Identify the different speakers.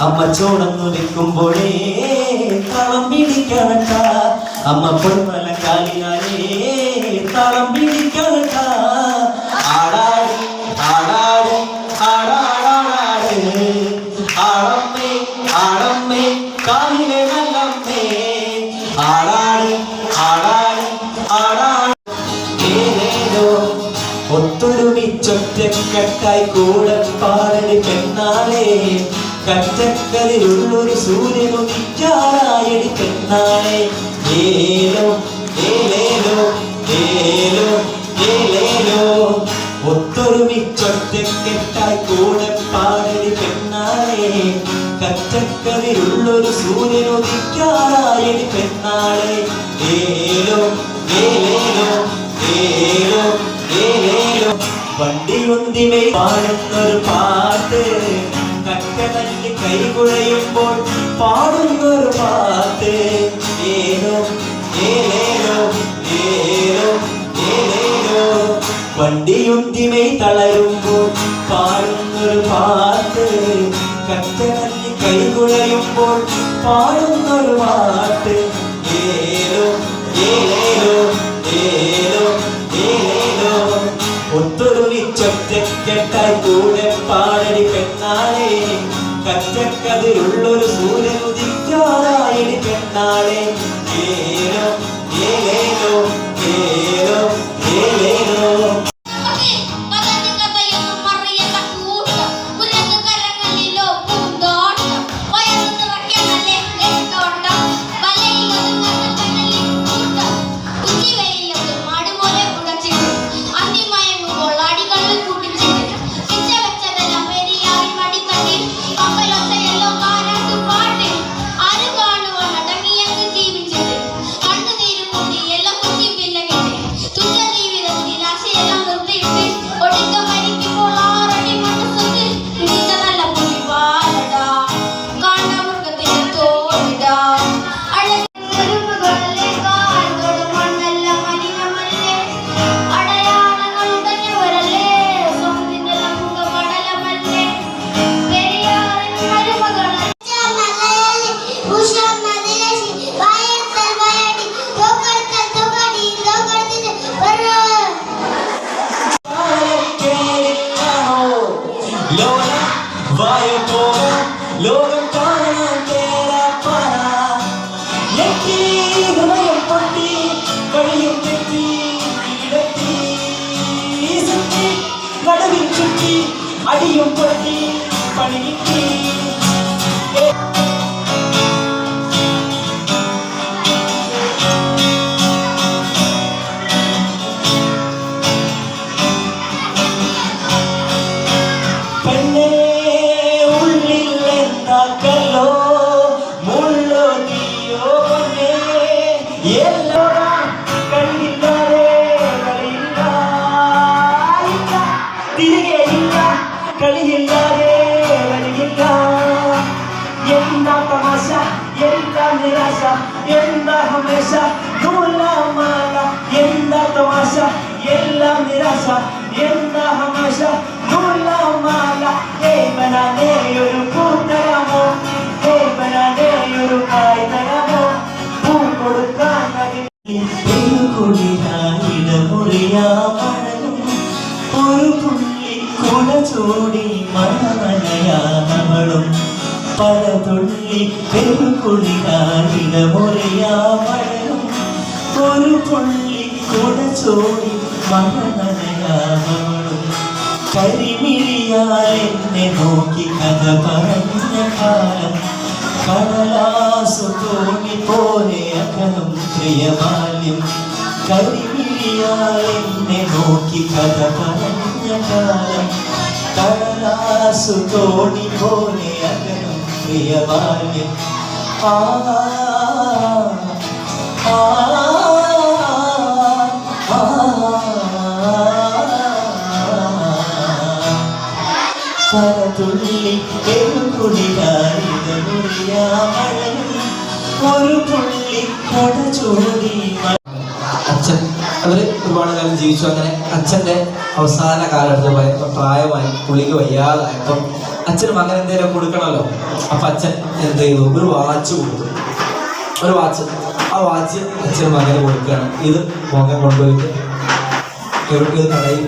Speaker 1: അമ്മ ചോടന്നു നിൽക്കുമ്പോഴേ താളം പിടിക്കണട്ട അമ്മ പൊന്മല കാലിനാലേ താളം പിടിക്കണട്ട ആടാട് ആടാട് ആടാടാടാട് ആടമ്മേ ആടമ്മേ കാലിലെ നല്ലമ്മേ ആടാട് ആടാട് ആടാട് ഏതേതോ ഒത്തൊരുമിച്ചൊറ്റക്കെട്ടായി കൂടെ പാടടി പെണ്ണാളെ കറ്റക്കരിലുള്ളൊരു സൂര്യനുദിക്കാറായടി പെണ്ണാളെ ഏലോ ഏലേലോ ഏലോ ഏലേലോ ഒത്തൊരുമിച്ചൊറ്റക്കെട്ടായി കൂടെ പാടടി പെണ്ണാളെ കറ്റക്കരിലുള്ളൊരു സൂര്യനുദിക്കാറായടി പെണ്ണാളെ ഏലോ ഏലേലോ ഏലോ ഏലേലോ വണ്ടിയൊന്തിമേ പാടുന്നൊരു പാട്ട് കറ്റനല്ലി കൈകുഴയുമ്പോൾ പാടുന്നൊരു പാട്ട് ഏലോ ഏലേലോ ഏലോ ഏലേലോ വണ്ടിയൊന്തിമേ തളരുമ്പോൾ പാടുന്നൊരു പാട്ട് കറ്റനല്ലി കൈകുഴയുമ്പോൾ പാടുന്നൊരു പാട്ട് ഏലോ ഏലേലോ ഏലോ ഏലേലോ ഒത്തൊരുമിച്ചൊറ്റക്കെട്ടായി കൂടെ പാടടി പെണ്ണാളെ കറ്റക്കതിലുള്ളൊരു സൂര്യനുദിക്കാറായടി പെണ്ണാളെ ഏലോ ഏലേലോ ഏലോ ഏലേലോ ലോകം കാണാൻ കേരളപ്പാറ എത്തി ഹൃദയം പൊട്ടി വഴിയും തെറ്റി ഇടത്തി സുറ്റി നടുവിൽ ചുറ്റി അടിയും പൊട്ടി പണി കിട്ടി കളിയില്ലാതെ വരികില്ല എന്താ തമാശ എന്താ നിരാശ എന്താ ഹമേശ നൂലാമാല എന്താ തമാശ എല്ലാം നിരാശ എന്താ ഹമേശ നൂലാമാല ബനാനേ ഒരു പൂ തരാമോ ബനാനേ ഒരു കായ് തരാമോ പൂ കൊടുക്കാൻ കുളിരായിടമുറിയാ ഒരു പുള്ളി കുട ചൂടി മണമനയാമളും പല തുള്ളി പെരുകുളിരായിടമുറിയാമളും ഒരു പുള്ളി കുട ചൂടി മണമനയാമളും കരിമിഴിയാൽ എന്നെ നോക്കി കഥ പറഞ്ഞ കാലം കടലാസു തോണി പോലെ അകലും പ്രിയബാല്യം കരിമിഴിയാൽ എന്നെ നോക്കി കഥ പറഞ്ഞ കാലം കടലാസു തോണി പോലെ അകലും പ്രിയബാല്യം ആ ആ തുള്ളി ഒരു പുള്ളി കൊട ചൂടി അച്ഛൻ
Speaker 2: അവർ ഒരുപാട് കാലം ജീവിച്ചു. അങ്ങനെ അച്ഛൻ്റെ അവസാന കാലഘട്ടത്തിൽ പ്രായമായി, പുള്ളിക്ക് വയ്യാതായപ്പം അച്ഛന് മകൻ എന്തെങ്കിലും കൊടുക്കണമല്ലോ. അപ്പം അച്ഛൻ എന്ത് ചെയ്തു, ഒരു വാച്ച് കൊടുത്തു. ഒരു വാച്ച്, ആ വാച്ച് അച്ഛൻ മകന് കൊടുക്കുകയാണ്. ഇത് മകൻ കൊണ്ടുപോയിട്ട് എവിടെ കടയിൽ